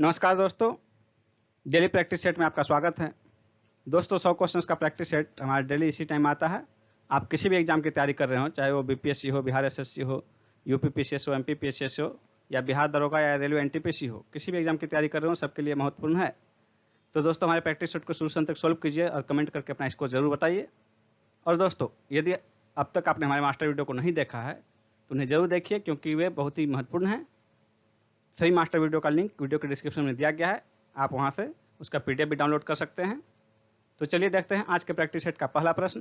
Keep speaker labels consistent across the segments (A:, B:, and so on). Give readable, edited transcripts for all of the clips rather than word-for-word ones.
A: नमस्कार दोस्तों, daily practice set में आपका स्वागत है। दोस्तों 100 क्वेश्चंस का प्रैक्टिस सेट हमारा डेली इसी टाइम आता है। आप किसी भी एग्जाम की तैयारी कर रहे हो, चाहे वो बीपीएससी हो, बिहार एसएससी हो, यूपी पीसीएस हो, एमपी पीसीएस हो या बिहार दरोगा या रेलवे एनटीपीसी हो, किसी भी एग्जाम की तैयारी कर रहे हो, सबके लिए महत्वपूर्ण है। तो दोस्तों हमारे प्रैक्टिस सेट को शुरू से अंत तक सॉल्व कीजिए और कमेंट करके अपना स्कोर जरूर बताइए। और दोस्तों यदि अब तक आपने हमारे मास्टर वीडियो को नहीं देखा है तो उन्हें जरूर देखिए, क्योंकि वे बहुत ही महत्वपूर्ण हैं। सही मास्टर वीडियो का लिंक वीडियो के डिस्क्रिप्शन में दिया गया है, आप वहां से उसका पीडीएफ भी डाउनलोड कर सकते हैं। तो चलिए देखते हैं आज के प्रैक्टिस सेट का पहला प्रश्न।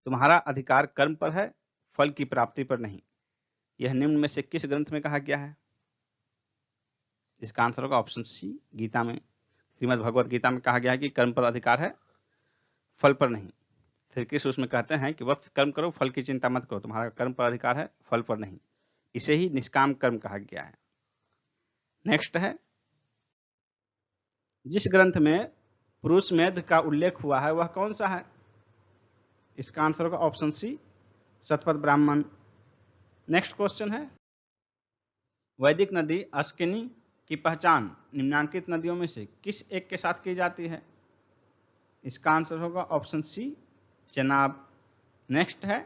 A: तुम्हारा अधिकार कर्म पर है, फल की प्राप्ति पर नहीं। यह निम्न में से किस ग्रंथ में कहा गया है? इसका आंसर होगा ऑप्शन सी, गीता में। श्रीमद् भगवत गीता में कहा गया है कि कर्म पर अधिकार है, फल पर नहीं। श्री कृष्ण उसमें कहते हैं कि वक्त कर्म करो, फल की चिंता मत करो, तुम्हारा कर्म पर अधिकार है, फल पर नहीं। इसे ही निष्काम कर्म कहा गया है। नेक्स्ट है, जिस ग्रंथ में पुरुष मेध का उल्लेख हुआ है वह कौन सा है? इसका आंसर होगा option C, Shatapatha Brahmana. Next question है, वैदिक नदी अस्किनी की पहचान निम्नांकित नदियों में से किस एक के साथ की जाती है? इसका आंसर होगा ऑप्शन सी, चेनाब। नेक्स्ट है,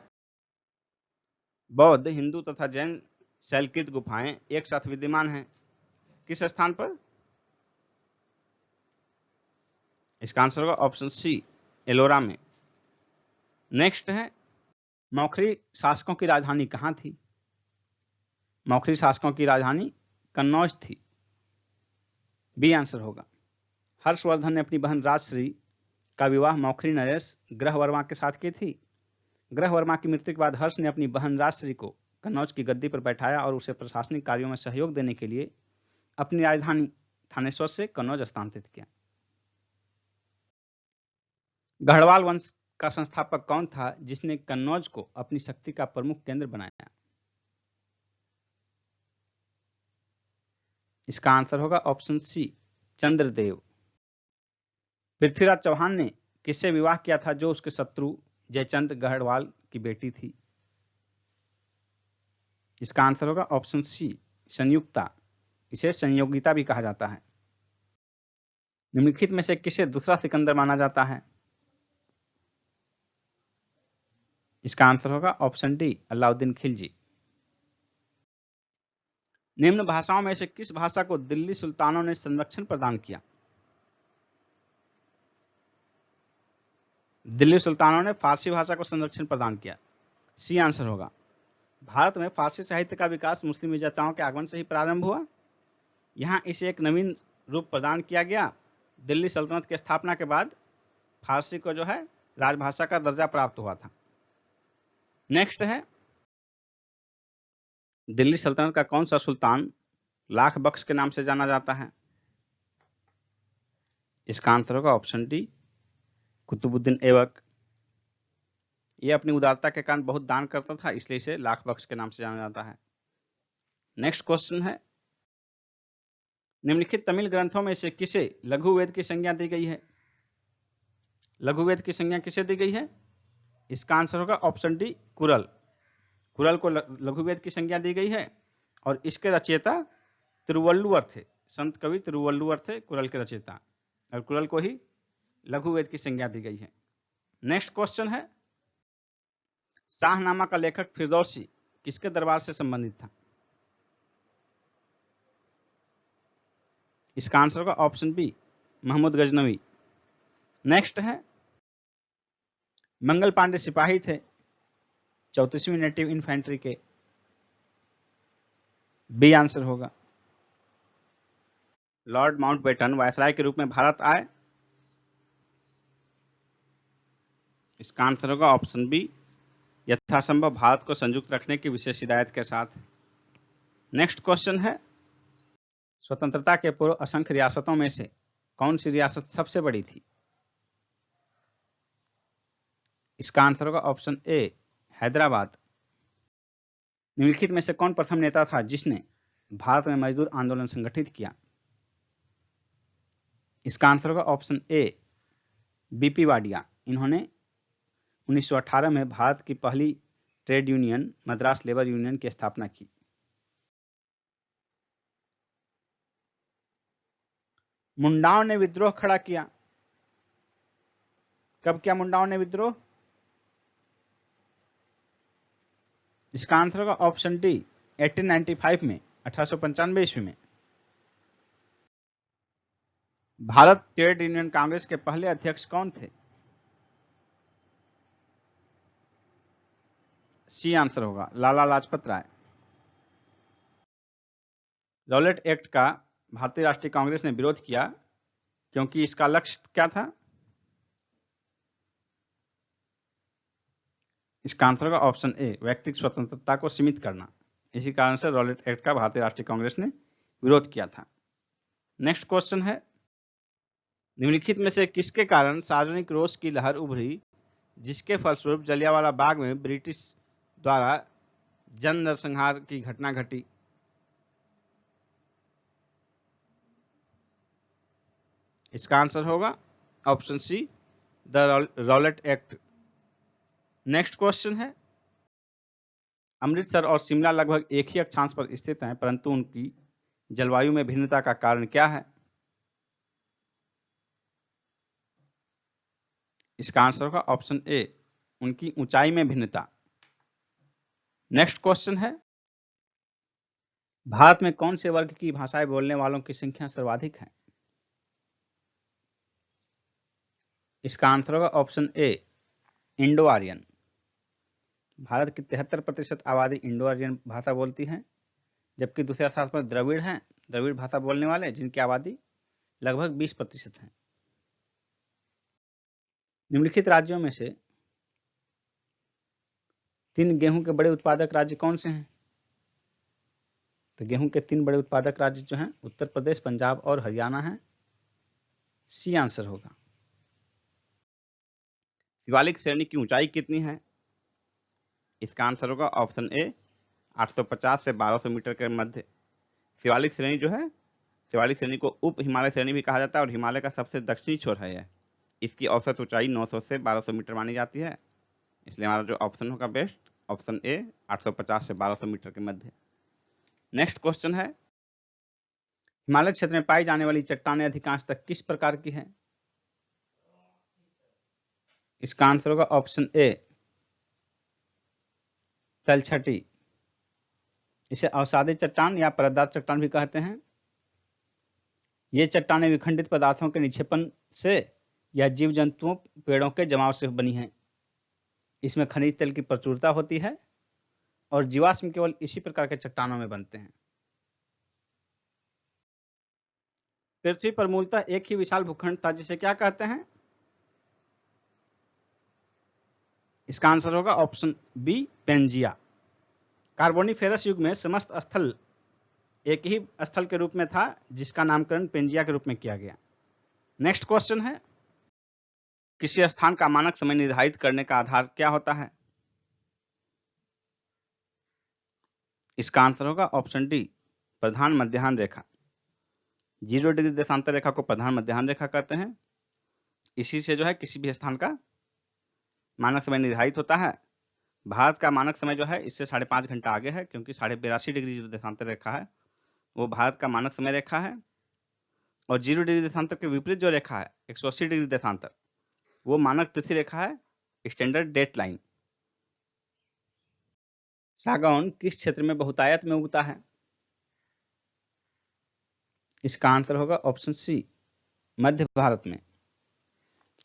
A: बौद्ध, हिंदू तथा जैन शैलकृत गुफाएं एक साथ विद्यमान हैं, किस स्थान पर? इसका आंसर होगा ऑप्शन सी, एलोरा में। नेक्स्ट है, मौखरी शासकों की राजधानी कहां थी? मौखरी शासकों की राजधानी कन्नौज थी। बी आंसर होगा। हर्षवर्धन ने अपनी बहन राजश्री का विवाह मौखरी नरेश ग्रहवर्मा के साथ की थी। ग्रहवर्मा की मृत्यु के बाद हर्ष ने अपनी बहन राजश्री को कन्नौज की गद्दी पर बैठाया और उसे प्रशासनिक कार्यों में सहयोग देने के लिए अपनी राजधानी थानेश्वर से कन्नौज स्थानांतरित किया। गढ़वाल वंश का संस्थापक कौन था जिसने कन्नौज को अपनी शक्ति का प्रमुख केंद्र बनाया? इसका आंसर होगा ऑप्शन सी, चंद्रदेव। पृथ्वीराज चौहान ने किससे विवाह किया था जो उसके शत्रु जयचंद गढ़वाल की बेटी थी? इसका आंसर होगा ऑप्शन सी, संयुक्ता। इसे संयोगिता भी कहा जाता है। निम्नलिखित में से किसे दूसरा सिकंदर माना जाता है? इसका आंसर होगा ऑप्शन डी, अलाउद्दीन खिलजी। निम्न भाषाओं में से किस भाषा को दिल्ली सुल्तानों ने संरक्षण प्रदान किया? दिल्ली सुल्तानों ने फारसी भाषा को संरक्षण प्रदान किया। सी आंसर होगा। भारत में फारसी साहित्य का विकास मुस्लिम विजेताओं के आगमन से ही प्रारंभ हुआ। यहाँ इसे एक नवीन रूप प्रदान किया गया। दिल्ली सल्तनत की स्थापना के बाद फारसी को जो है राजभाषा का दर्जा प्राप्त हुआ था। नेक्स्ट है, दिल्ली सल्तनत का कौन सा सुल्तान लाख बख्श के नाम से जाना जाता है? इसका आंसर होगा ऑप्शन डी, कुतुबुद्दीन ऐबक। यह अपनी उदारता के कारण बहुत दान करता था, इसलिए इसे लाख बख्श के नाम से जाना जाता है। नेक्स्ट क्वेश्चन है, निम्नलिखित तमिल ग्रंथों में से किसे लघु वेद की संज्ञा दी गई है? लघु वेद की संज्ञा किसे दी गई है? इसका आंसर होगा ऑप्शन डी, कुरल। कुरल को लघु वेद की संज्ञा दी गई है और इसके रचयिता तिरुवल्लुवर थे। संत कवि तिरुवल्लुवर थे कुरल के रचयिता, और कुरल को ही लघु वेद की संज्ञा दी गई है। नेक्स्ट क्वेश्चन है, शाहनामा का लेखक फिरदौसी किसके दरबार से संबंधित था? इसका आंसर होगा option B, Mahmud Ghaznavi. Next है, मंगल पांडे सिपाही थे 34वीं नेटिव इन्फेंट्री के। बी आंसर होगा। लॉर्ड माउंटबेटन वायसराय के रूप में भारत आए। इसका आंसर होगा ऑप्शन बी, यथासंभव भारत को संयुक्त रखने की विशेष हिदायत के साथ। नेक्स्ट क्वेश्चन है, स्वतंत्रता के पूर्व असंख्य रियासतों में से कौन सी रियासत सबसे बड़ी थी? इसका आंसर होगा ऑप्शन ए, हैदराबाद। निम्नलिखित में से कौन प्रथम नेता था जिसने भारत में मजदूर आंदोलन संगठित किया? इसका आंसर होगा ऑप्शन ए, बीपी वाडिया। इन्होंने 1918 में भारत की पहली trade union Madras labour union की स्थापना की। मुंडाओं ने विद्रोह खड़ा किया। कब किया मुंडाओं ने विद्रोह? इसका आंसर होगा ऑप्शन डी 1895 में, 1895 ईस्वी में। भारत ट्रेड यूनियन कांग्रेस के पहले अध्यक्ष कौन थे? सी आंसर होगा लाला लाजपत राय। रॉलेट एक्ट का भारतीय राष्ट्रीय कांग्रेस ने विरोध किया क्योंकि इसका लक्ष्य क्या था? इसका आंसर होगा ऑप्शन ए व्यक्तिगत स्वतंत्रता को सीमित करना। इसी कारण से रॉलेट एक्ट का भारतीय राष्ट्रीय कांग्रेस ने विरोध किया था। नेक्स्ट क्वेश्चन है, निम्नलिखित में से किसके कारण सार्वजनिक रोष की लहर उभरी जिसके फलस्वरूप जलियांवाला बाग में ब्रिटिश द्वारा जन नरसंहार की घटना घटी? इसका आंसर होगा option see the Rowlatt act. Next question है, अमृतसर और शिमला लगभग एक ही अक्षांश पर स्थित हैं परंतु उनकी जलवायु में भिन्नता का कारण क्या है? इसका आंसर होगा ऑप्शन ए उनकी ऊंचाई में भिन्नता। नेक्स्ट क्वेश्चन है, भारत में कौन से वर्ग की भाषाएं बोलने वालों की संख्या सर्वाधिक है? इसका आंसर होगा option A Indo Aryan. Bharat की 73% आबादी इंडो आर्यन भाषा बोलती है, जबकि दूसरे स्थान पर द्रविड़ हैं, द्रविड़ भाषा बोलने वाले जिनकी आबादी लगभग 20% है। निम्नलिखित राज्यों में से 3 गेहूं के बड़े उत्पादक राज्य कौन से हैं? तो गेहूं के 3 बड़े उत्पादक राज्य जो हैं उत्तर प्रदेश, पंजाब और हरियाणा हैं। सी आंसर होगा। शिवालिक श्रेणी की ऊंचाई कितनी है? इसका आंसर होगा ऑप्शन ए 850 से 1200 मीटर के मध्य। शिवालिक श्रेणी जो है, शिवालिक श्रेणी को उप हिमालय श्रेणी भी कहा जाता है और हिमालय का सबसे दक्षिणी छोर है यह। इसकी औसत ऊंचाई 900 से 1200 मीटर मानी जाती है, इसलिए हमारा जो ऑप्शन होगा बेस्ट ऑप्शन ए 850 से 1200 मीटर के मध्य। नेक्स्ट क्वेश्चन है, हिमालय क्षेत्र में पाई जाने वाली चट्टानें अधिकांशतः किस प्रकार की है? इसका आंसर होगा ऑप्शन ए तलछटी। इसे अवसादी चट्टान या परतदार चट्टान भी कहते हैं। ये चट्टानें विखंडित पदार्थों के निक्षेपण से या जीव जंतुओं, पेड़ों के जमाव से बनी हैं। इसमें खनिज तेल की प्रचुरता होती है और जीवाश्म केवल इसी प्रकार के चट्टानों में बनते हैं। पृथ्वी पर मूलतः एक ही विशाल भूखंड था जिसे क्या कहते हैं? इसका आंसर होगा ऑप्शन बी पेंजिया। कार्बोनिफेरस युग में समस्त स्थल एक ही स्थल के रूप में था जिसका नामकरण पेंजिया के रूप में किया गया। नेक्स्ट क्वेश्चन है, किसी स्थान का मानक समय निर्धारित करने का आधार क्या होता है? इसका आंसर होगा ऑप्शन डी प्रधान मध्याह्न रेखा। 0 डिग्री देशांतर रेखा को प्रधान मध्याह्न रेखा कहते हैं। इसी से जो है किसी भी स्थान का मानक समय निर्धारित होता है। भारत का मानक समय जो है इससे 5.5 घंटा आगे है, क्योंकि 82.5 डिग्री जो देशांतर रेखा है वो भारत का मानक समय रेखा है, और 0 डिग्री देशांतर के विपरीत जो रेखा है 180 डिग्री देशांतर, वो मानक तिथि रेखा है, स्टैंडर्ड डेट लाइन। सागौन किस क्षेत्र में बहुतायत में उगता है? इसका आंसर होगा ऑप्शन सी मध्य भारत में।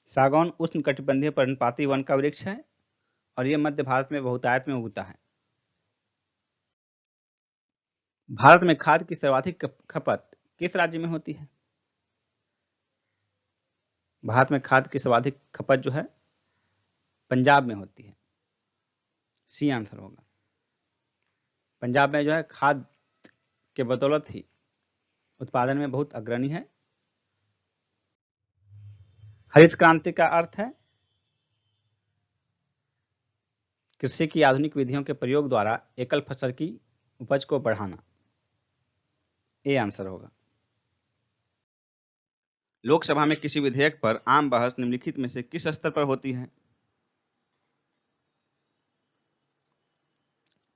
A: सागौन उष्णकटिबंधीय पर्णपाती वन का वृक्ष है और यह मध्य भारत में बहुतायत में उगता है। भारत में खाद की सर्वाधिक खपत किस राज्य में होती है? भारत में खाद की सर्वाधिक खपत जो है पंजाब में होती है। सी आंसर होगा। पंजाब में जो है खाद के बदौलत ही उत्पादन में बहुत अग्रणी है। हरित क्रांति का अर्थ है कृषि की आधुनिक विधियों के प्रयोग द्वारा एकल फसल की उपज को बढ़ाना। ए आंसर होगा। लोकसभा में किसी विधेयक पर आम बहस निम्नलिखित में से किस स्तर पर होती है?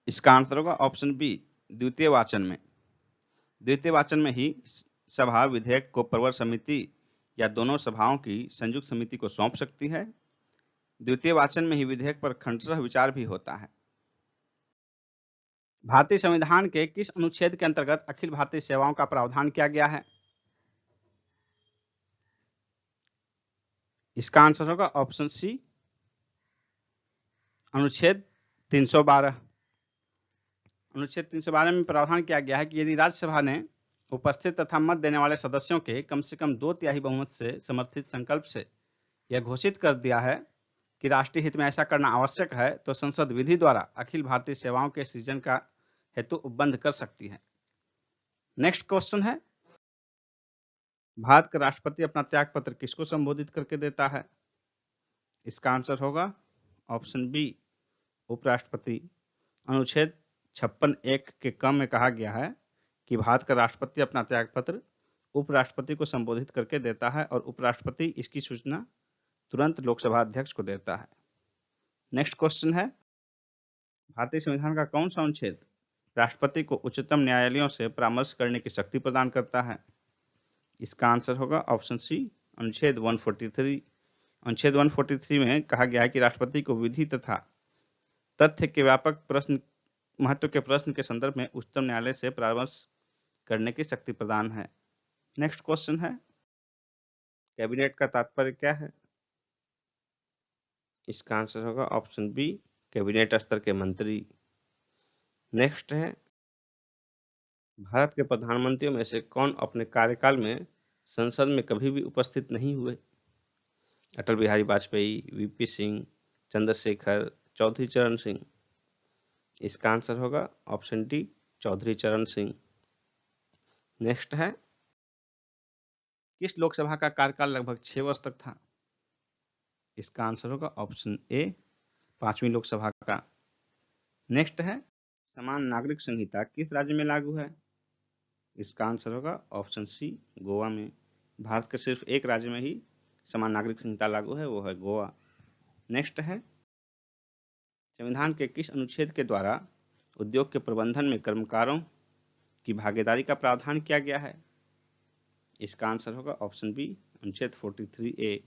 A: इसका आंसर होगा ऑप्शन बी द्वितीय वाचन में। द्वितीय वाचन में ही सभा विधेयक को प्रवर समिति या दोनों सभाओं की संयुक्त समिति को सौंप सकती है। द्वितीय वाचन में ही विधेयक पर खंडशः विचार भी होता है। भारतीय संविधान के किस अनुच्छेद के अंतर्गत अखिल भारतीय सेवाओं का प्रावधान किया गया है? इसका आंसर होगा ऑप्शन सी, अनुच्छेद 312। अनुच्छेद 312 में प्रावधान किया गया है कि यदि राज्यसभा ने उपस्थित तथा मत देने वाले सदस्यों के कम से कम 2/3 बहुमत से समर्थित संकल्प से यह घोषित कर दिया है कि राष्ट्रीय हित में ऐसा करना आवश्यक है, तो संसद विधि द्वारा अखिल भारतीय सेवाओं के सृजन का हेतु उपबंध कर सकती है। नेक्स्ट क्वेश्चन है, भारत का राष्ट्रपति अपना त्याग पत्र किसको संबोधित करके देता है? इसका आंसर होगा ऑप्शन बी, उपराष्ट्रपति। अनुच्छेद 56(1) के क में कहा गया है कि भारत का राष्ट्रपति अपना त्याग पत्र उपराष्ट्रपति को संबोधित करके देता है और उपराष्ट्रपति इसकी सूचना तुरंत लोकसभा अध्यक्ष को देता है। नेक्स्ट क्वेश्चन है, भारतीय संविधान का कौन सा अनुच्छेद राष्ट्रपति को उच्चतम न्यायालयों से परामर्श करने की शक्ति प्रदान करता है? इसका आंसर होगा ऑप्शन सी, अनुच्छेद 143। अनुच्छेद 143 में कहा गया है कि राष्ट्रपति को विधि तथा तथ्य के व्यापक महत्व के प्रश्न के संदर्भ में उच्चतम न्यायालय से परामर्श करने की शक्ति प्रदान है। नेक्स्ट क्वेश्चन है, कैबिनेट का तात्पर्य क्या है? इसका आंसर होगा ऑप्शन बी, कैबिनेट स्तर के मंत्री। नेक्स्ट है, भारत के प्रधानमंत्रियों में से कौन अपने कार्यकाल में संसद में कभी भी उपस्थित नहीं हुए? अटल बिहारी वाजपेयी, वीपी सिंह, चंद्रशेखर, चौधरी चरण सिंह। इसका आंसर होगा ऑप्शन डी, चौधरी चरण सिंह। नेक्स्ट है, किस लोकसभा का कार्यकाल लगभग 6 वर्ष तक था? इसका आंसर होगा ऑप्शन ए, 5वीं लोकसभा का। नेक्स्ट है, समान नागरिक संहिता किस राज्य में लागू है? इसका आंसर होगा ऑप्शन सी, गोवा में। भारत के सिर्फ एक राज्य में ही समान नागरिक संहिता लागू है, वो है गोवा। नेक्स्ट है, संविधान के किस अनुच्छेद के द्वारा उद्योग के प्रबंधन में कर्मकारों की भागीदारी का प्रावधान किया गया है? इसका आंसर होगा ऑप्शन बी, अनुच्छेद 43A।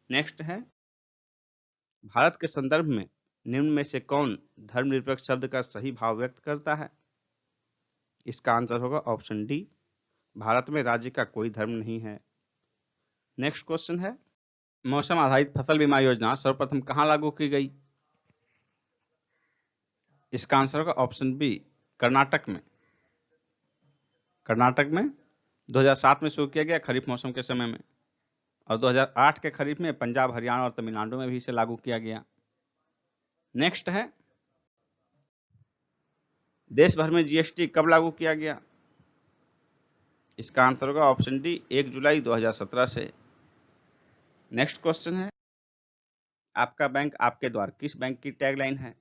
A: नेक्स्ट है, भारत के संदर्भ में निम्न में से कौन धर्मनिरपेक्ष शब्द का सही भाव व्यक्त करता है? इसका आंसर होगा ऑप्शन डी, भारत में राज्य का कोई धर्म नहीं है। नेक्स्ट क्वेश्चन है, मौसम आधारित फसल बीमा योजना सर्वप्रथम कहां लागू की गई? इसका आंसर होगा ऑप्शन बी, कर्नाटक में। कर्नाटक में 2007 में शुरू किया गया खरीफ मौसम के समय में, और 2008 के खरीफ में पंजाब, हरियाणा और तमिलनाडु में भी इसे लागू किया गया। नेक्स्ट है, देश भर में जीएसटी कब लागू किया गया? इसका आंसर होगा ऑप्शन डी, 1 जुलाई 2017 से। नेक्स्ट क्वेश्चन है, आपका बैंक आपके द्वार किस बैंक की टैगलाइन है?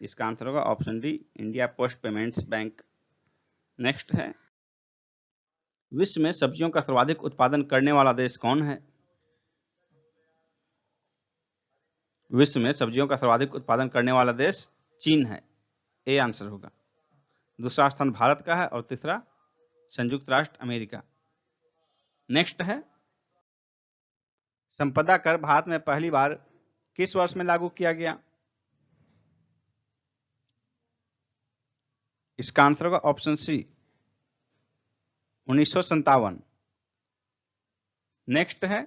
A: इसका आंसर होगा option D, India post payments bank. Next है, विश्व में सब्जियों का सर्वाधिक उत्पादन करने वाला देश कौन है? विश्व में सब्जियों का सर्वाधिक उत्पादन करने वाला देश चीन है, ए आंसर होगा। दूसरा स्थान भारत का है और तीसरा संयुक्त राष्ट्र अमेरिका। नेक्स्ट है, संपदा कर भारत में पहली बार किस वर्ष में लागू किया गया? इसका आंसर होगा ऑप्शन सी, 1957। नेक्स्ट है,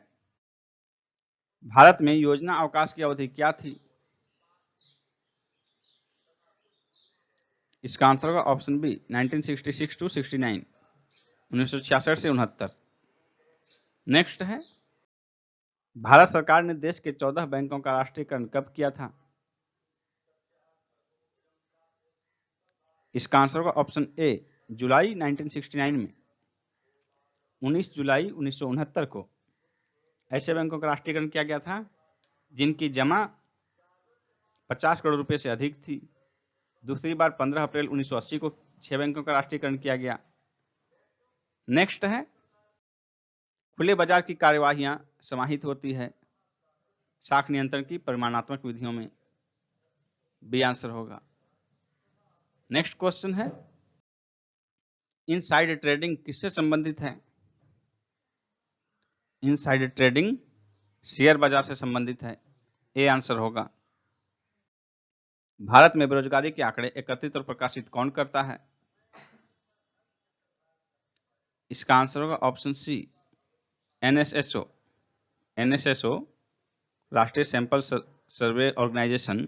A: भारत में योजना अवकाश की अवधि क्या थी? इसका आंसर होगा ऑप्शन बी, 1966 टू 69, 1966 से 69। नेक्स्ट है, भारत सरकार ने देश के 14 बैंकों का राष्ट्रीयकरण कब किया था? इसका आंसर होगा ऑप्शन ए, जुलाई 1969 में। 19 जुलाई 1969 को ऐसे बैंकों का राष्ट्रीयकरण किया गया था जिनकी जमा 50 करोड़ रुपए से अधिक थी। दूसरी बार 15 अप्रैल 1980 को 6 बैंकों का राष्ट्रीयकरण किया गया। नेक्स्ट है, खुले बाजार की कार्यवाहियां समाहित होती है साख नियंत्रण की परिमाणात्मक विधियों में, बी आंसर होगा। नेक्स्ट क्वेश्चन है, इनसाइड ट्रेडिंग किससे संबंधित है? इनसाइड ट्रेडिंग शेयर बाजार से संबंधित है। ए आंसर होगा। भारत में बेरोजगारी के आंकड़े एकत्रित और प्रकाशित कौन करता है? इसका आंसर होगा ऑप्शन सी, एनएसएसओ। एनएसएसओ राष्ट्रीय सैंपल सर्वे ऑर्गेनाइजेशन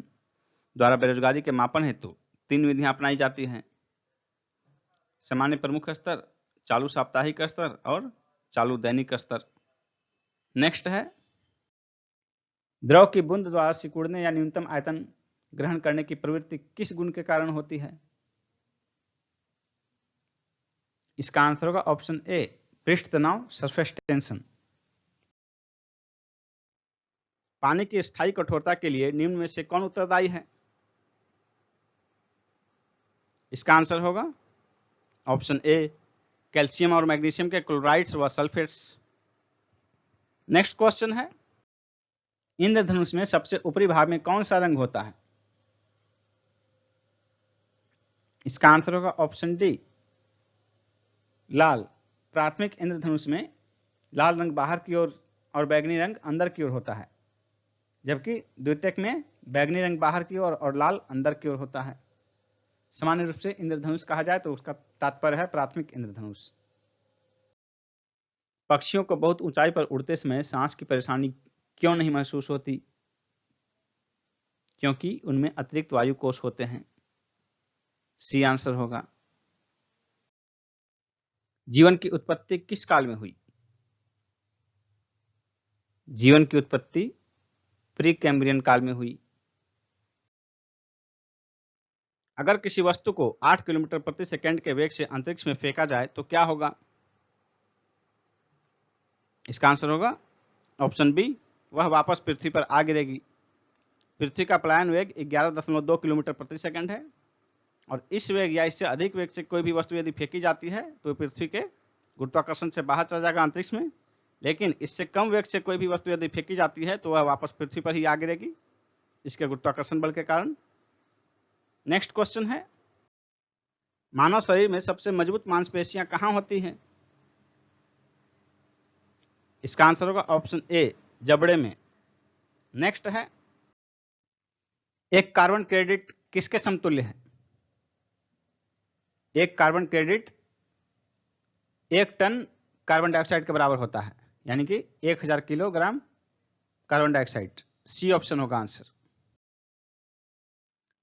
A: द्वारा बेरोजगारी के मापन हेतु 3 विधियां अपनाई जाती हैं। सामान्य प्रमुख स्तर, चालू साप्ताहिक स्तर और चालू दैनिक स्तर। नेक्स्ट है, द्रव की बूंद द्वारा सिकुड़ने या न्यूनतम आयतन ग्रहण करने की प्रवृत्ति किस गुण के कारण होती है? इसका आंसर होगा ऑप्शन ए, पृष्ठ तनाव, सरफेस टेंशन। पानी की स्थायी कठोरता के लिए निम्न में से कौन उत्तरदायी है? इसका आंसर होगा ऑप्शन ए, कैल्शियम और मैग्नीशियम के क्लोराइड्स व सल्फेट्स। नेक्स्ट क्वेश्चन है, इंद्रधनुष में सबसे ऊपरी भाग में कौन सा रंग होता है? इसका आंसर होगा ऑप्शन डी, लाल। प्राथमिक इंद्रधनुष में लाल रंग बाहर की ओर और बैगनी रंग अंदर की ओर होता है, जबकि द्वितीयक में बैगनी रंग बाहर की ओर और लाल अंदर की ओर होता है। सामान्य रूप से इंद्रधनुष कहा जाए तो उसका तात्पर्य है प्राथमिक इंद्रधनुष। पक्षियों को बहुत ऊंचाई पर उड़ते समय सांस की परेशानी क्यों नहीं महसूस होती? क्योंकि उनमें अतिरिक्त वायु कोश होते हैं। सी आंसर होगा। जीवन की उत्पत्ति किस काल में हुई? जीवन की उत्पत्ति प्री कैम्ब्रियन काल में हुई। अगर किसी वस्तु को 8 किलोमीटर प्रति सेकंड के वेग से अंतरिक्ष में फेंका जाए तो क्या होगा? इसका आंसर होगा ऑप्शन बी, वह वापस पृथ्वी पर आ गिरेगी। पृथ्वी का पलायन वेग 11.2 किलोमीटर प्रति सेकंड है और इस वेग या इससे अधिक वेग से कोई भी वस्तु यदि फेंकी जाती है तो पृथ्वी के गुरुत्वाकर्षण से बाहर चला जाएगा अंतरिक्ष में, लेकिन इससे कम वेग से कोई भी वस्तु यदि फेंकी जाती है तो वह वापस पृथ्वी पर ही आ गिरेगी इसके गुरुत्वाकर्षण बल के कारण। नेक्स्ट क्वेश्चन है, मानव शरीर में सबसे मजबूत मांसपेशियां कहां होती हैं? इसका आंसर होगा ऑप्शन ए, जबड़े में। नेक्स्ट है, एक कार्बन क्रेडिट किसके समतुल्य है? एक carbon credit 1 ton carbon dioxide के बराबर होता है, यानी कि 1000 kilogram carbon dioxide. C option होगा आंसर।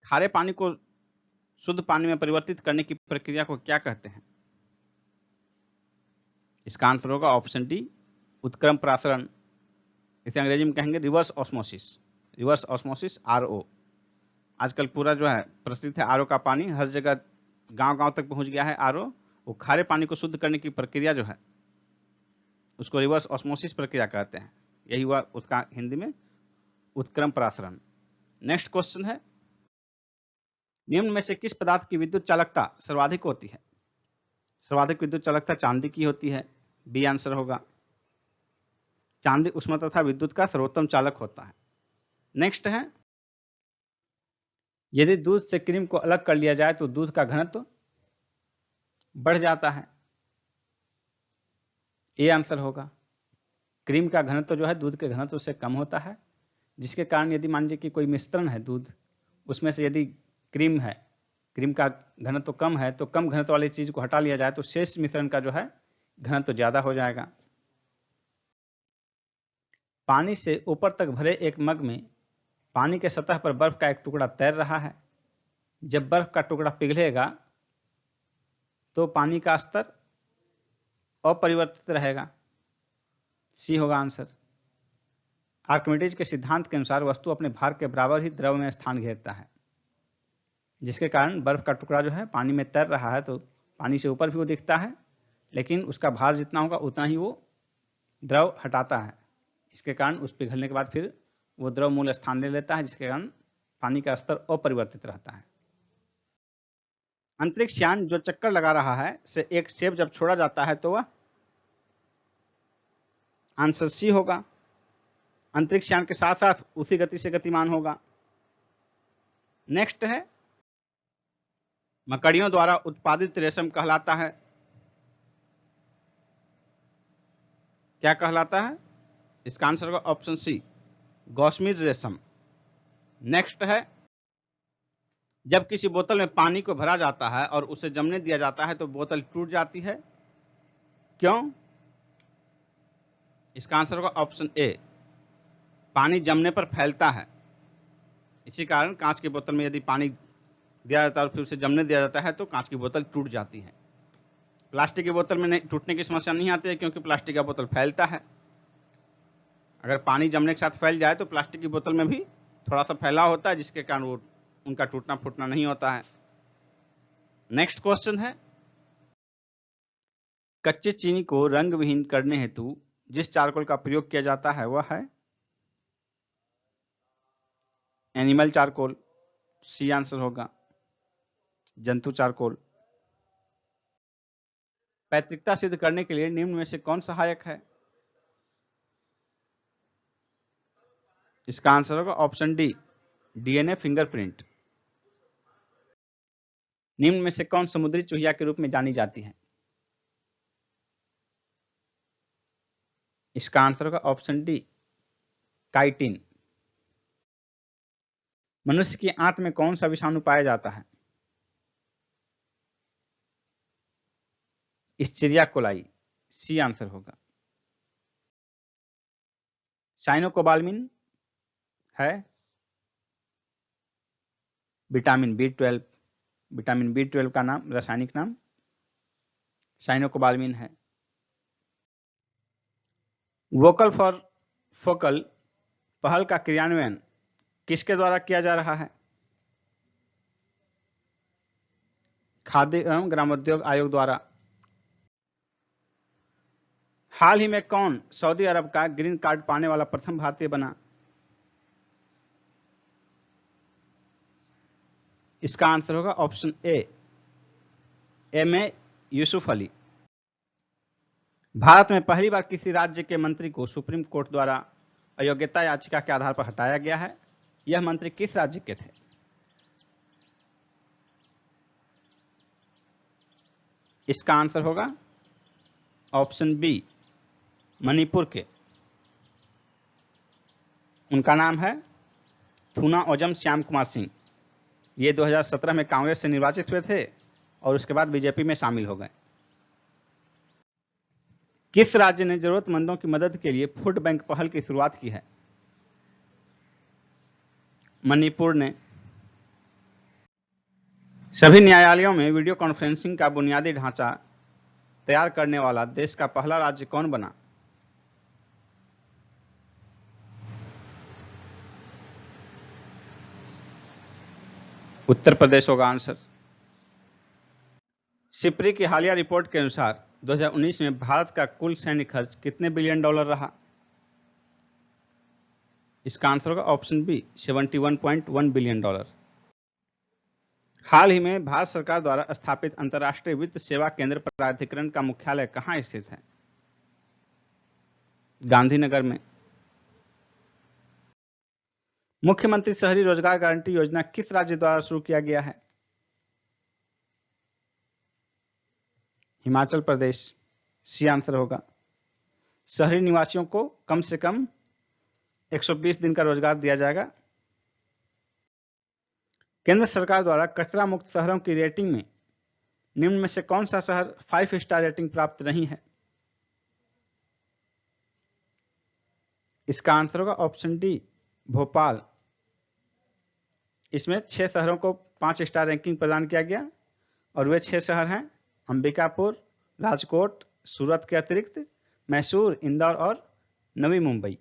A: खारे पानी को शुद्ध पानी में परिवर्तित करने की प्रक्रिया को क्या कहते हैं? इसका आंसर होगा ऑप्शन डी, उत्क्रम प्रासरण। इसे अंग्रेजी में कहेंगे reverse osmosis. Reverse osmosis, RO. आजकल पूरा जो है प्रसिद्ध है आरओ का पानी, हर जगह गांव-गांव तक पहुंच गया है आरओ। वो खारे पानी को शुद्ध करने की प्रक्रिया जो है उसको रिवर्स ऑस्मोसिस प्रक्रिया कहते हैं। यही हुआ उसका हिंदी में उत्क्रम प्रासरण। नेक्स्ट क्वेश्चन है, निम्न में से किस पदार्थ की विद्युत चालकता सर्वाधिक होती है? सर्वाधिक विद्युत चालकता चांदी की होती है। बी आंसर होगा। चांदी ऊष्मा तथा विद्युत का सर्वोत्तम चालक होता है। नेक्स्ट है, यदि दूध से क्रीम को अलग कर लिया जाए तो दूध का घनत्व बढ़ जाता है। ए आंसर होगा। क्रीम का घनत्व जो है दूध के घनत्व से कम होता है, जिसके कारण यदि मान लीजिए कि कोई मिश्रण है दूध, उसमें से यदि क्रीम है, क्रीम का घनत्व कम है तो कम घनत्व वाली चीज को हटा लिया जाए तो शेष मिश्रण का जो है घनत्व ज्यादा हो जाएगा। पानी से ऊपर तक भरे एक मग में पानी के सतह पर बर्फ का एक टुकड़ा तैर रहा है। जब बर्फ का टुकड़ा पिघलेगा तो पानी का स्तर अपरिवर्तित रहेगा। सी होगा आंसर। आर्किमिडीज के सिद्धांत के अनुसार वस्तु अपने भार के बराबर ही द्रव में स्थान घेरता है, जिसके कारण बर्फ का टुकड़ा जो है पानी में तैर रहा है तो पानी से ऊपर भी वो दिखता है, लेकिन उसका भार जितना होगा उतना ही वो द्रव हटाता है। इसके कारण उस पिघलने के बाद फिर वो द्रव मूल स्थान ले लेता है, जिसके कारण पानी का स्तर अपरिवर्तित रहता है। अंतरिक्ष यान जो चक्कर लगा रहा है से एक सेब जब छोड़ा जाता है तो वह आंसर सी होगा। अंतरिक्ष यान के साथ साथ उसी गति से गतिमान होगा। नेक्स्ट है, मकड़ियों द्वारा उत्पादित रेशम कहलाता है क्या कहलाता है? इसका आंसर होगा ऑप्शन सी, गौशमीर रेशम। नेक्स्ट है, जब किसी बोतल में पानी को भरा जाता है और उसे जमने दिया जाता है तो बोतल टूट जाती है, क्यों? इसका आंसर होगा ऑप्शन ए, पानी जमने पर फैलता है। इसी कारण कांच की बोतल में यदि पानी दिया जाता है और फिर उसे जमने दिया जाता है तो कांच की बोतल टूट जाती है। प्लास्टिक की बोतल में टूटने की समस्या नहीं आती है, क्योंकि प्लास्टिक का बोतल फैलता है। अगर पानी जमने के साथ फैल जाए तो प्लास्टिक की बोतल में भी थोड़ा सा फैलाव होता है, जिसके कारण वो उनका टूटना फूटना नहीं होता है। नेक्स्ट क्वेश्चन है, कच्चे चीनी को रंग विहीन करने हेतु जिस चारकोल का प्रयोग किया जाता है वह है एनिमल चारकोल, सी आंसर होगा, जंतु चारकोल। पैतृकता सिद्ध करने के लिए निम्न में से कौन सहायक है? इसका आंसर होगा ऑप्शन डी, डीएनए फिंगरप्रिंट। निम्न में से कौन समुद्री चूहिया के रूप में जानी जाती है? इसका आंसर होगा ऑप्शन डी, काइटिन। मनुष्य की आंत में कौन सा विषाणु पाया जाता है? इस्चेरिया कोलाई, सी आंसर होगा। साइनोकोबाल्मिन है विटामिन बी 12। विटामिन बी 12 का नाम, रासायनिक नाम साइनोकोबाल्मिन है। वोकल फॉर फोकल पहल का क्रियान्वयन किसके द्वारा किया जा रहा है? खाद्य एवं ग्रामोद्योग आयोग द्वारा। हाल ही में कौन सऊदी अरब का ग्रीन कार्ड पाने वाला प्रथम भारतीय बना? इसका आंसर होगा option A, MA. Yusuf Ali. Bharat में पहली बार किसी राज्य के मंत्री को सुप्रीम कोर्ट द्वारा अयोग्यता याचिका के आधार पर हटाया गया है। यह मंत्री किस राज्य के थे? इसका आंसर होगा ऑप्शन बी, मणिपुर के। उनका नाम है थूना ओजम श्याम कुमार सिंह। ये 2017 में कांग्रेस से निर्वाचित हुए थे और उसके बाद बीजेपी में शामिल हो गए। किस राज्य ने जरूरतमंदों की मदद के लिए फूड बैंक पहल की शुरुआत की है? मणिपुर ने। सभी न्यायालयों में वीडियो कॉन्फ्रेंसिंग का बुनियादी ढांचा तैयार करने वाला देश का पहला राज्य कौन बना? उत्तर प्रदेश होगा आंसर। सिप्री की हालिया रिपोर्ट के अनुसार 2019 में भारत का कुल सैन्य खर्च कितने बिलियन डॉलर रहा? इसका आंसर होगा ऑप्शन बी, 71.1 बिलियन डॉलर। हाल ही में भारत सरकार द्वारा स्थापित अंतर्राष्ट्रीय वित्त सेवा केंद्र प्राधिकरण का मुख्यालय कहां स्थित है? गांधीनगर में। मुख्यमंत्री शहरी रोजगार गारंटी योजना किस राज्य द्वारा शुरू किया गया है? हिमाचल प्रदेश, सी आंसर होगा। शहरी निवासियों को कम से कम 120 दिन का रोजगार दिया जाएगा। केंद्र सरकार द्वारा कचरा मुक्त शहरों की रेटिंग में निम्न में से कौन सा शहर 5 स्टार रेटिंग प्राप्त नहीं है? इसका आंसर होगा ऑप्शन डी, भोपाल। इसमें 6 शहरों को 5 स्टार रैंकिंग प्रदान किया गया और वे 6 शहर हैं अंबिकापुर, राजकोट, सूरत के अतिरिक्त मैसूर, इंदौर और नवी मुंबई।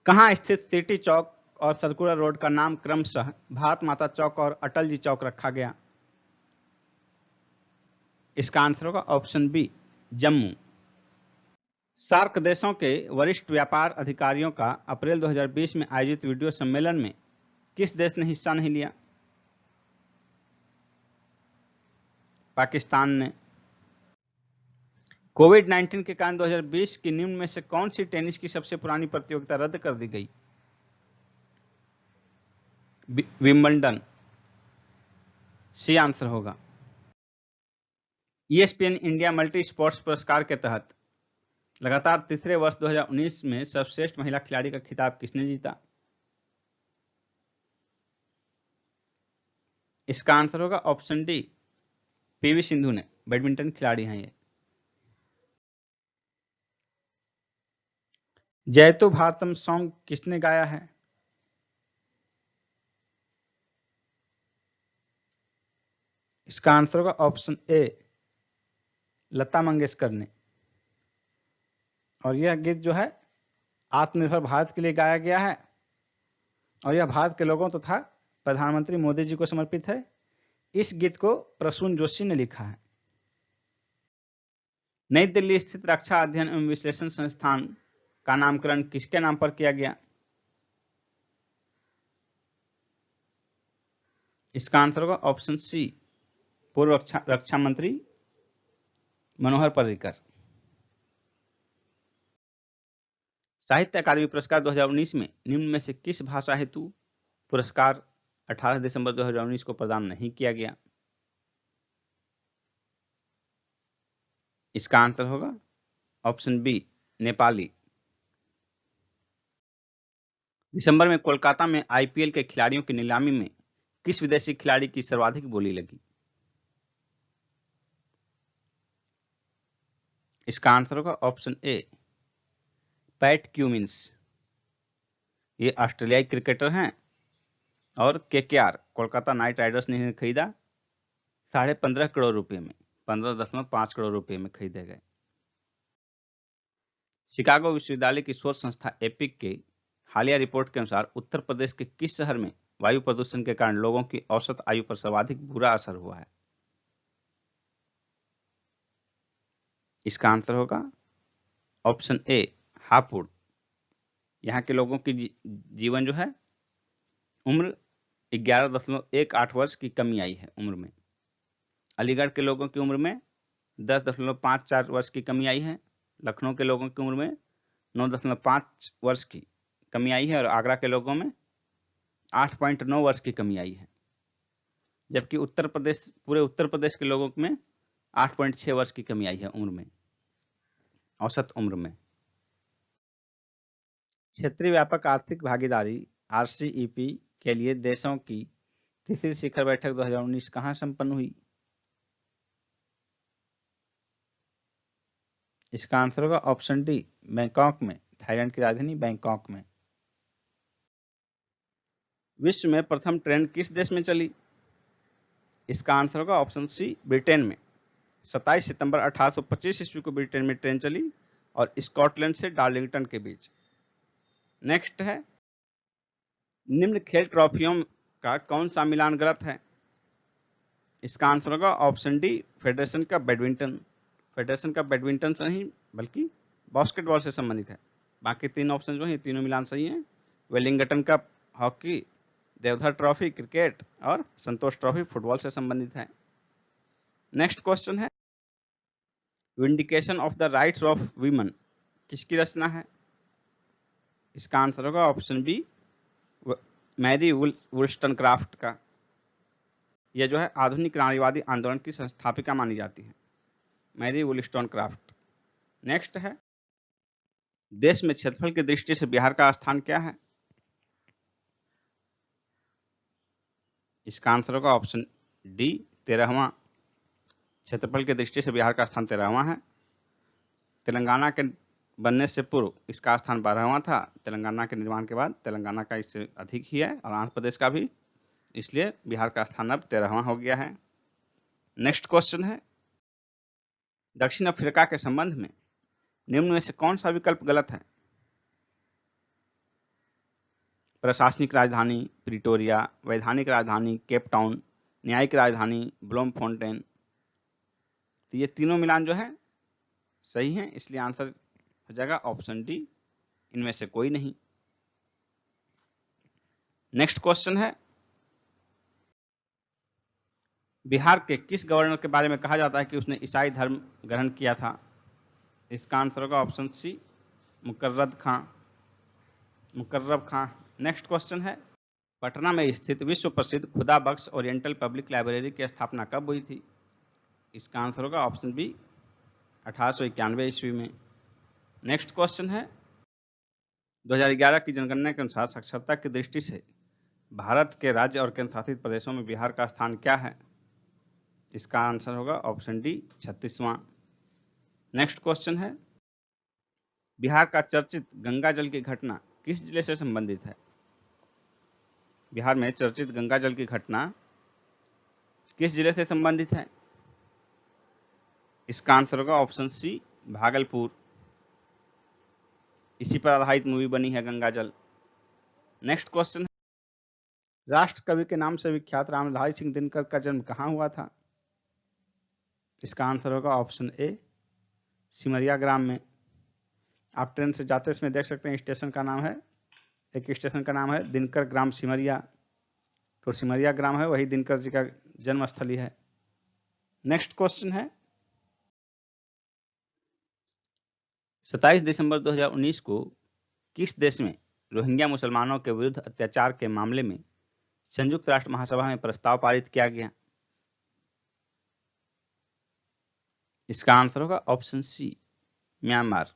A: कहां स्थित सिटी चौक और सर्कुलर रोड का नाम क्रमशः भारत माता चौक और अटल जी चौक रखा गया? इसका आंसर होगा ऑप्शन बी, जम्मू। सार्क देशों के वरिष्ठ व्यापार अधिकारियों का अप्रैल 2020 में आयोजित वीडियो सम्मेलन में किस देश ने हिस्सा नहीं लिया? पाकिस्तान ने। कोविड-19 के कारण 2020 की निम्न में से कौन सी टेनिस की सबसे पुरानी प्रतियोगिता रद्द कर दी गई? विंबलडन, सी आंसर होगा। ESPN इंडिया मल्टी स्पोर्ट्स पुरस्कार के तहत लगातार तीसरे वर्ष 2019 में सर्वश्रेष्ठ महिला खिलाड़ी का खिताब किसने जीता? इसका आंसर होगा ऑप्शन डी, पीवी सिंधु ने। बैडमिंटन खिलाड़ी हैं ये। जयतु भारतम सॉन्ग किसने गाया है? इसका आंसर होगा ऑप्शन ए, लता मंगेशकर ने। और यह गीत जो है आत्मनिर्भर भारत के लिए गाया गया है और यह भारत के लोगों तथा प्रधानमंत्री मोदी जी को समर्पित है। इस गीत को प्रसून जोशी ने लिखा है। नई दिल्ली स्थित रक्षा अध्ययन एवं विश्लेषण संस्थान का नामकरण किसके नाम पर किया गया? इसका आंसर होगा ऑप्शन सी, पूर्व रक्षा मंत्री मनोहर पर्रिकर। साहित्य अकादमी पुरस्कार 2019 में निम्न में से किस भाषा हेतु पुरस्कार 18 दिसंबर 2019 को प्रदान नहीं किया गया? इसका आंसर होगा ऑप्शन बी, नेपाली। दिसंबर में कोलकाता में IPL के खिलाड़ियों की नीलामी में किस विदेशी खिलाड़ी की सर्वाधिक बोली लगी? इसका आंसर होगा ऑप्शन ए, पैट क्यूमिंस। ये ऑस्ट्रेलियाई क्रिकेटर हैं और KKR कोलकाता नाइट राइडर्स ने इन्हें खरीदा 15.5 करोड़ रुपए में, 15.5 करोड़ रुपए में खरीदे गए। शिकागो विश्वविद्यालय की शोध संस्था एपिक के हालिया रिपोर्ट के अनुसार उत्तर प्रदेश के किस शहर में वायु प्रदूषण के कारण लोगों की औसत आयु पर सर्वाधिक बुरा असर हुआ है? इसका आंसर होगा ऑप्शन ए, हापुड़। यहाँ के लोगों की जीवन जो है उम्र 11.18 वर्ष की कमी आई है उम्र में। अलीगढ़ के लोगों की उम्र में 10.54 वर्ष की कमी आई है। लखनऊ के लोगों की उम्र में 9.5 वर्ष की कमी आई है और आगरा के लोगों में 8.9 वर्ष की कमी आई है। जबकि पूरे उत्तर प्रदेश के लोगों में 8.6 वर्ष की कमी आई है उम्र में, औसत उम्र में। क्षेत्रीय व्यापक आर्थिक भागीदारी RCEP के लिए देशों की तीसरी शिखर बैठक 2019 कहां संपन्न हुई? इसका आंसर होगा ऑप्शन डी, बैंकॉक में। थाईलैंड की राजधानी बैंकॉक में। विश्व में प्रथम ट्रेन किस देश में चली? इसका आंसर होगा ऑप्शन सी, ब्रिटेन में। 27 सितंबर 1825 ईस्वी को ब्रिटेन में ट्रेन चली और स्कॉटलैंड से डार्लिंगटन के बीच। नेक्स्ट है, निम्न खेल ट्रॉफियों का कौन सा मिलान गलत है? इसका आंसर होगा ऑप्शन डी, फेडरेशन का बैडमिंटन। फेडरेशन का बैडमिंटन से नहीं बल्कि बास्केटबॉल से संबंधित है। बाकी तीन ऑप्शन जो है तीनों मिलान सही हैं। Wellington cup hockey, Deodhar trophy cricket और संतोष ट्रॉफी फुटबॉल से संबंधित है। नेक्स्ट क्वेश्चन है, vindication of the rights of women किसकी रचना है? इसका आंसर होगा ऑप्शन बी, मैरी वुllstonecraft का। यह जो है आधुनिक नारीवादी आंदोलन की संस्थापिका मानी जाती है, मैरी वुllstonecraft। नेक्स्ट है, देश में क्षेत्रफल की दृष्टि से बिहार का स्थान क्या है? इसका आंसर होगा ऑप्शन डी, 13वां। क्षेत्रफल की दृष्टि से बिहार का स्थान 13वां है। तेलंगाना के बनने से पूर्व इसका स्थान 12वां था। तेलंगाना के निर्माण के बाद तेलंगाना का इससे अधिक ही है और आंध्र प्रदेश का भी, इसलिए बिहार का स्थान अब 13वां हो गया है। नेक्स्ट क्वेश्चन है, दक्षिण अफ्रीका के संबंध में निम्न में से कौन सा विकल्प गलत है? प्रशासनिक राजधानी प्रिटोरिया, वैधानिक राजधानी केप टाउन, न्यायिक राजधानी ब्लोमफोंटेन। तो ये तीनों मिलान जो है सही है, इसलिए आंसर हो जाएगा ऑप्शन डी, इनमें से कोई नहीं। नेक्स्ट क्वेश्चन है, बिहार के किस गवर्नर के बारे में कहा जाता है कि उसने ईसाई धर्म ग्रहण किया था? इसका आंसर होगा ऑप्शन सी, मुकर्रब खां। नेक्स्ट क्वेश्चन है, पटना में स्थित विश्व प्रसिद्ध खुदा बख्श ओरिएंटल पब्लिक लाइब्रेरी की स्थापना कब हुई थी? इसका आंसर होगा ऑप्शन बी 1891 ईस्वी में। नेक्स्ट क्वेश्चन है 2011 की जनगणना के अनुसार साक्षरता की दृष्टि से भारत के राज्य और केंद्र शासित प्रदेशों में बिहार का स्थान क्या है? इसका आंसर होगा ऑप्शन डी 36वां। नेक्स्ट क्वेश्चन है बिहार का चर्चित गंगा जल की घटना किस जिले से संबंधित है? बिहार में चर्चित गंगा जल की घटना किस जिले से संबंधित है? इसका आंसर होगा ऑप्शन सी भागलपुर। इसी पर आधारित मूवी बनी है गंगा जल। नेक्स्ट क्वेश्चन है राष्ट्र कवि के नाम से विख्यात रामधारी सिंह दिनकर का जन्म कहाँ हुआ था? इसका आंसर होगा ऑप्शन ए सिमरिया ग्राम में। आप ट्रेन से जाते इसमें देख सकते हैं स्टेशन का नाम है, एक स्टेशन का नाम है दिनकर ग्राम सिमरिया, तो सिमरिया ग्राम है वही दिनकर जी का जन्म स्थली है। नेक्स्ट क्वेश्चन है 27 दिसंबर 2019 को किस देश में रोहिंग्या मुसलमानों के विरुद्ध अत्याचार के मामले में संयुक्त राष्ट्र महासभा में प्रस्ताव पारित किया गया? इसका आंसर होगा ऑप्शन सी म्यांमार।